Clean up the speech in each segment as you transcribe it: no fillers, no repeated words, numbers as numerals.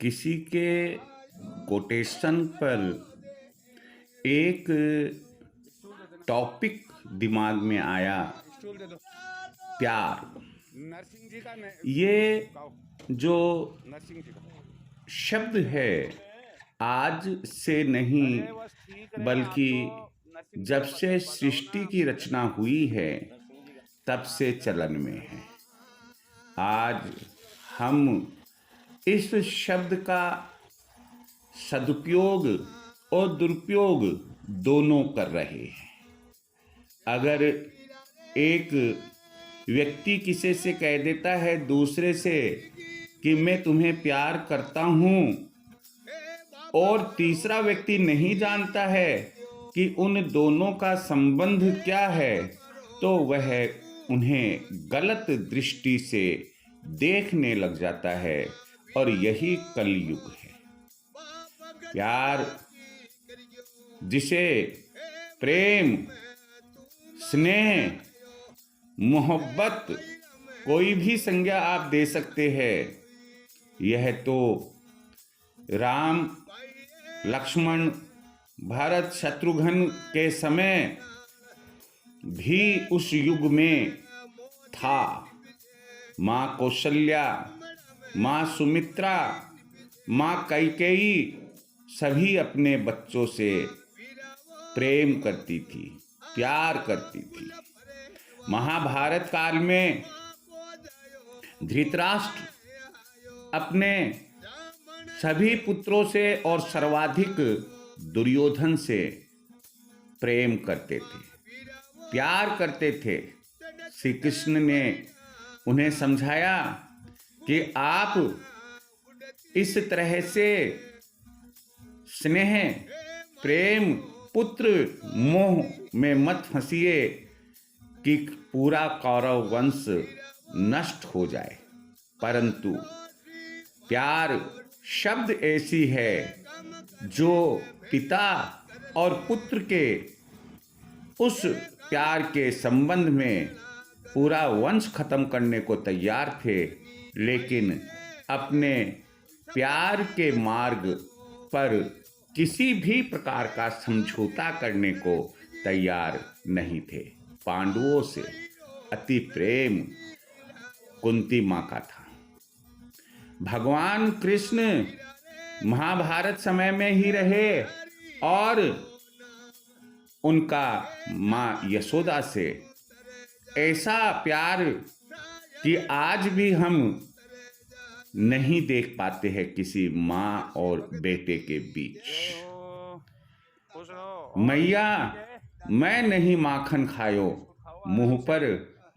किसी के कोटेशन पर एक टॉपिक दिमाग में आया, प्यार। ये जो शब्द है आज से नहीं बल्कि जब से सृष्टि की रचना हुई है तब से चलन में है। आज हम इस शब्द का सदुपयोग और दुरुपयोग दोनों कर रहे हैं। अगर एक व्यक्ति किसी से कह देता है दूसरे से कि मैं तुम्हें प्यार करता हूं और तीसरा व्यक्ति नहीं जानता है कि उन दोनों का संबंध क्या है, तो वह उन्हें गलत दृष्टि से देखने लग जाता है। और यही कलयुग है। प्यार, जिसे प्रेम, स्नेह, मोहब्बत कोई भी संज्ञा आप दे सकते हैं, यह तो राम, लक्ष्मण, भरत, शत्रुघ्न के समय भी उस युग में था। माँ कौशल्या, माँ सुमित्रा, माँ कैकेयी सभी अपने बच्चों से प्रेम करती थी, प्यार करती थी। महाभारत काल में धृतराष्ट्र अपने सभी पुत्रों से और सर्वाधिक दुर्योधन से प्रेम करते थे, प्यार करते थे। श्री कृष्ण ने उन्हें समझाया कि आप इस तरह से स्नेह, प्रेम, पुत्र मोह में मत फंसिए कि पूरा कौरव वंश नष्ट हो जाए। परंतु प्यार शब्द ऐसी है जो पिता और पुत्र के उस प्यार के संबंध में पूरा वंश खत्म करने को तैयार थे, लेकिन अपने प्यार के मार्ग पर किसी भी प्रकार का समझौता करने को तैयार नहीं थे। पांडवों से अति प्रेम कुंती माँ का था। भगवान कृष्ण महाभारत समय में ही रहे और उनका माँ यशोदा से ऐसा प्यार कि आज भी हम नहीं देख पाते हैं किसी माँ और बेटे के बीच। मैया मैं नहीं माखन खायो, मुंह पर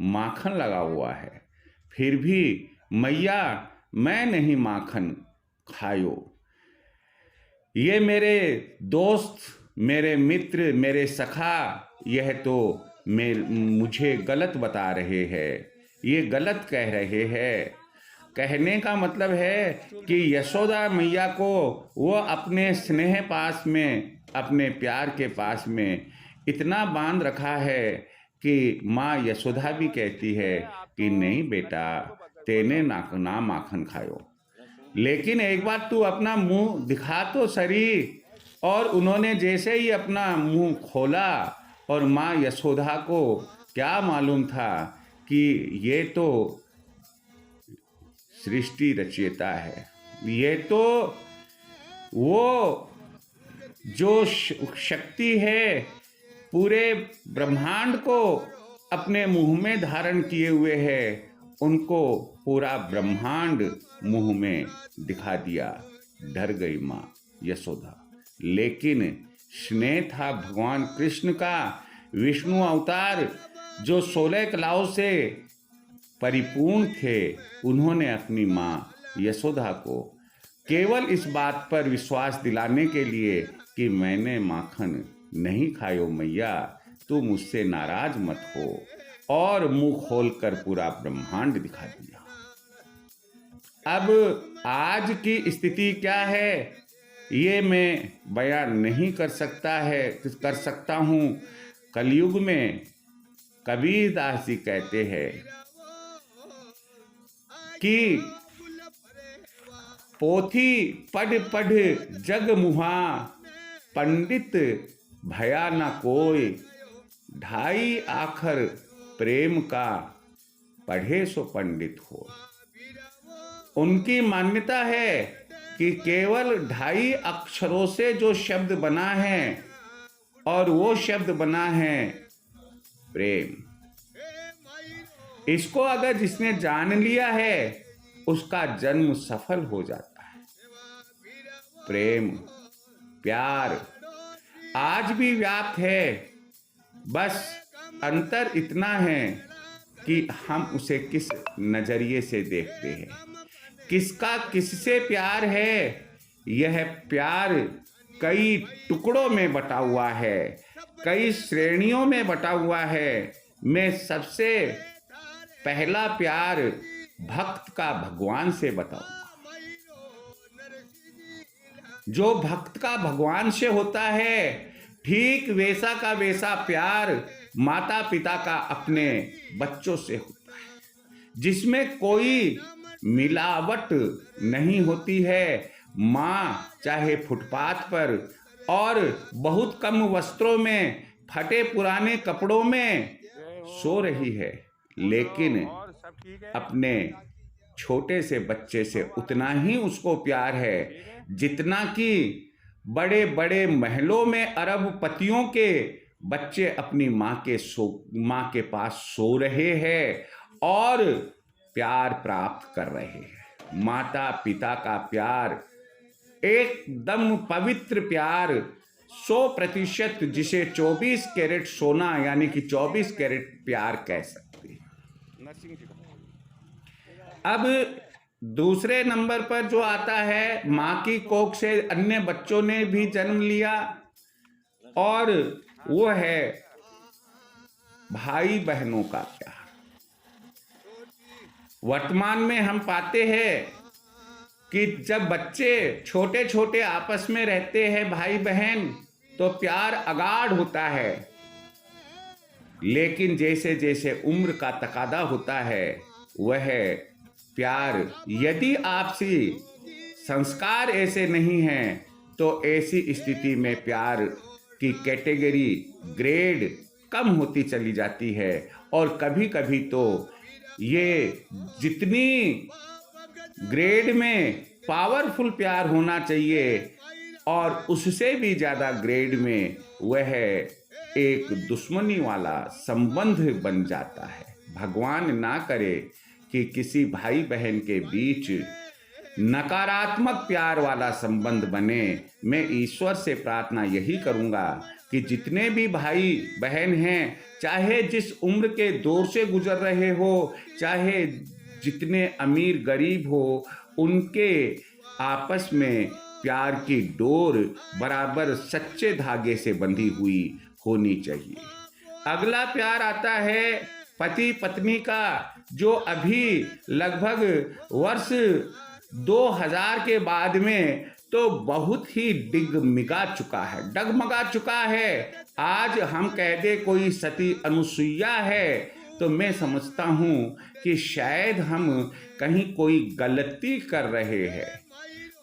माखन लगा हुआ है, फिर भी मैया मैं नहीं माखन खायो। ये मेरे दोस्त, मेरे मित्र, मेरे सखा यह तो मुझे गलत बता रहे हैं, ये गलत कह रहे हैं। कहने का मतलब है कि यशोदा मैया को वो अपने स्नेह पास में, अपने प्यार के पास में इतना बांध रखा है कि माँ यशोदा भी कहती है कि नहीं बेटा तेने ना माखन खायो, लेकिन एक बार तू अपना मुंह दिखा तो सही। और उन्होंने जैसे ही अपना मुंह खोला और माँ यशोदा को क्या मालूम था कि ये तो सृष्टि रचयिता है, ये तो वो जो शक्ति है पूरे ब्रह्मांड को अपने मुंह में धारण किए हुए है, उनको पूरा ब्रह्मांड मुंह में दिखा दिया। डर गई माँ यशोदा, लेकिन स्नेह था भगवान कृष्ण का, विष्णु अवतार जो 16 कलाओं से परिपूर्ण थे। उन्होंने अपनी माँ यशोदा को केवल इस बात पर विश्वास दिलाने के लिए कि मैंने माखन नहीं खायो मैया, तू मुझसे नाराज मत हो, और मुंह खोलकर पूरा ब्रह्मांड दिखा दिया। अब आज की स्थिति क्या है ये मैं बयान नहीं कर सकता हूँ। कलयुग में कबीरदास जी कहते हैं कि पोथी पढ़ पढ़ जग मुहा, पंडित भया न कोई, ढाई आखर प्रेम का, पढ़े सो पंडित हो। उनकी मान्यता है कि केवल 2.5 अक्षरों से जो शब्द बना है, और वो शब्द बना है प्रेम। इसको अगर जिसने जान लिया है उसका जन्म सफल हो जाता है। प्रेम, प्यार आज भी व्याप्त है, बस अंतर इतना है कि हम उसे किस नजरिए से देखते हैं। किसका किससे प्यार है, यह प्यार कई टुकड़ों में बटा हुआ है, कई श्रेणियों में बटा हुआ है। मैं सबसे पहला प्यार भक्त का भगवान से बताऊंगा। जो भक्त का भगवान से होता है, ठीक वैसा का वैसा प्यार माता पिता का अपने बच्चों से होता है, जिसमें कोई मिलावट नहीं होती है। माँ चाहे फुटपाथ पर और बहुत कम वस्त्रों में, फटे पुराने कपड़ों में सो रही है, लेकिन अपने छोटे से बच्चे से उतना ही उसको प्यार है जितना कि बड़े बड़े महलों में अरबपतियों के बच्चे अपनी माँ के पास सो रहे हैं और प्यार प्राप्त कर रहे हैं। माता पिता का प्यार एकदम पवित्र प्यार, 100%, जिसे 24 कैरेट सोना यानी कि 24 कैरेट प्यार कह सकते हैं। अब दूसरे नंबर पर जो आता है, माँ की कोख से अन्य बच्चों ने भी जन्म लिया, और वो है भाई बहनों का प्यार। वर्तमान में हम पाते हैं कि जब बच्चे छोटे छोटे आपस में रहते हैं, भाई बहन, तो प्यार अगाध होता है, लेकिन जैसे जैसे उम्र का तकादा होता है, वह प्यार, यदि आपसी संस्कार ऐसे नहीं हैं, तो ऐसी स्थिति में प्यार की कैटेगरी, ग्रेड कम होती चली जाती है। और कभी कभी तो ये जितनी ग्रेड में पावरफुल प्यार होना चाहिए, और उससे भी ज़्यादा ग्रेड में वह एक दुश्मनी वाला संबंध बन जाता है। भगवान ना करे कि किसी भाई बहन के बीच नकारात्मक प्यार वाला संबंध बने। मैं ईश्वर से प्रार्थना यही करूंगा कि जितने भी भाई बहन हैं, चाहे जिस उम्र के दौर से गुजर रहे हो, चाहे जितने अमीर गरीब हो, उनके आपस में प्यार की डोर बराबर सच्चे धागे से बंधी हुई होनी चाहिए। अगला प्यार आता है पति पत्नी का, जो अभी लगभग वर्ष 2000 के बाद में तो बहुत ही डगमगा चुका है। आज हम कह दे कोई सती अनुसुईया है, तो मैं समझता हूँ कि शायद हम कहीं कोई गलती कर रहे हैं।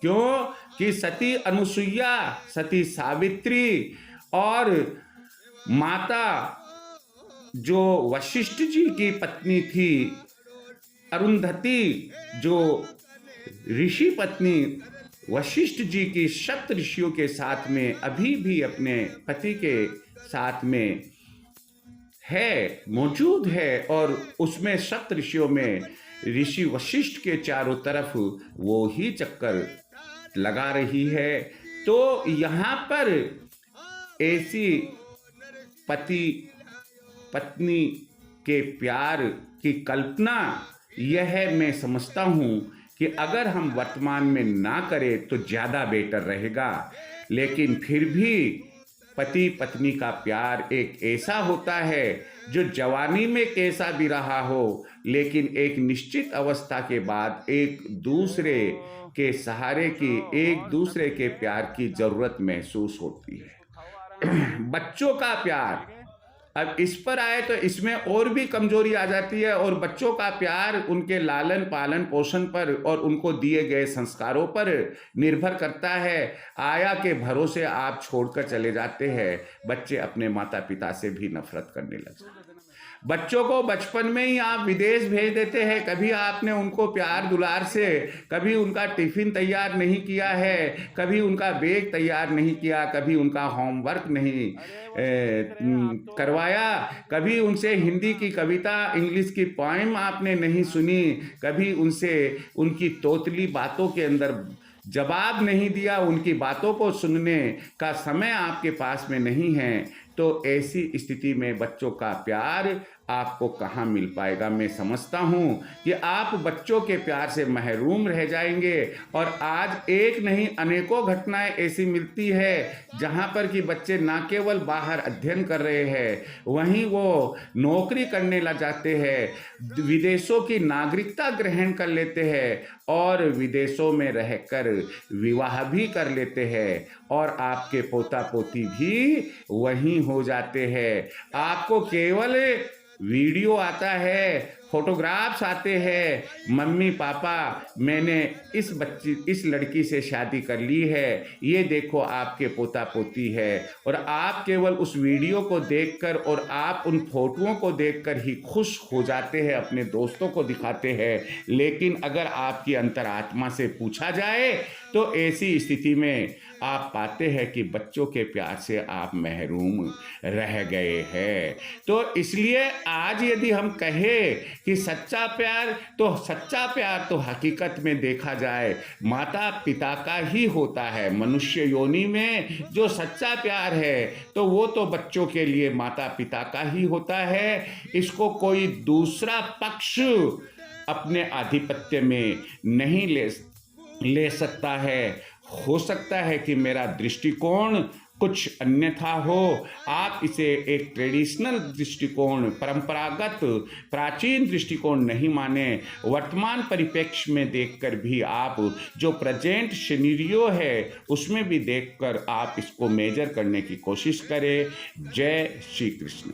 क्यों कि सती अनुसुईया, सती सावित्री और माता जो वशिष्ठ जी की पत्नी थी, अरुंधति, जो ऋषि पत्नी वशिष्ठ जी की सप्त ऋषियों के साथ में अभी भी अपने पति के साथ में है, मौजूद है, और उसमें सप्त ऋषियों में ऋषि वशिष्ठ के चारों तरफ वो ही चक्कर लगा रही है। तो यहाँ पर ऐसी पति पत्नी के प्यार की कल्पना यह मैं समझता हूँ कि अगर हम वर्तमान में ना करें तो ज़्यादा बेटर रहेगा। लेकिन फिर भी पति पत्नी का प्यार एक ऐसा होता है जो जवानी में कैसा भी रहा हो, लेकिन एक निश्चित अवस्था के बाद एक दूसरे के सहारे की, एक दूसरे के प्यार की ज़रूरत महसूस होती है। बच्चों का प्यार, अब इस पर आए तो इसमें और भी कमजोरी आ जाती है, और बच्चों का प्यार उनके लालन पालन पोषण पर और उनको दिए गए संस्कारों पर निर्भर करता है। आया के भरोसे आप छोड़कर चले जाते हैं, बच्चे अपने माता पिता से भी नफरत करने लगते हैं। बच्चों को बचपन में ही आप विदेश भेज देते हैं, कभी आपने उनको प्यार दुलार से कभी उनका टिफिन तैयार नहीं किया है, कभी उनका बैग तैयार नहीं किया, कभी उनका होमवर्क नहीं करवाया, कभी उनसे हिंदी की कविता इंग्लिश की पोएम आपने नहीं सुनी, कभी उनसे उनकी तोतली बातों के अंदर जवाब नहीं दिया, उनकी बातों को सुनने का समय आपके पास में नहीं है। तो ऐसी स्थिति में बच्चों का प्यार आपको कहाँ मिल पाएगा। मैं समझता हूँ कि आप बच्चों के प्यार से महरूम रह जाएंगे। और आज एक नहीं अनेकों घटनाएं ऐसी मिलती है जहाँ पर कि बच्चे ना केवल बाहर अध्ययन कर रहे हैं, वहीं वो नौकरी करने लग जाते हैं, विदेशों की नागरिकता ग्रहण कर लेते हैं और विदेशों में रहकर विवाह भी कर लेते हैं, और आपके पोता पोती भी वहीं हो जाते हैं। आपको केवल वीडियो आता है, फोटोग्राफ्स आते हैं, मम्मी पापा मैंने इस लड़की से शादी कर ली है, ये देखो आपके पोता पोती है, और आप केवल उस वीडियो को देखकर और आप उन फोटोओं को देखकर ही खुश हो जाते हैं, अपने दोस्तों को दिखाते हैं। लेकिन अगर आपकी अंतरात्मा से पूछा जाए तो ऐसी स्थिति में आप पाते हैं कि बच्चों के प्यार से आप महरूम रह गए हैं। तो इसलिए आज यदि हम कहें कि सच्चा प्यार तो हकीकत में देखा जाए माता पिता का ही होता है। मनुष्य योनि में जो सच्चा प्यार है तो वो तो बच्चों के लिए माता पिता का ही होता है। इसको कोई दूसरा पक्ष अपने आधिपत्य में नहीं ले सकता है। हो सकता है कि मेरा दृष्टिकोण कुछ अन्यथा हो, आप इसे एक ट्रेडिशनल दृष्टिकोण, परंपरागत प्राचीन दृष्टिकोण नहीं माने। वर्तमान परिप्रेक्ष्य में देखकर भी आप जो प्रेजेंट सिनेरियो है उसमें भी देखकर आप इसको मेजर करने की कोशिश करें। जय श्री कृष्ण।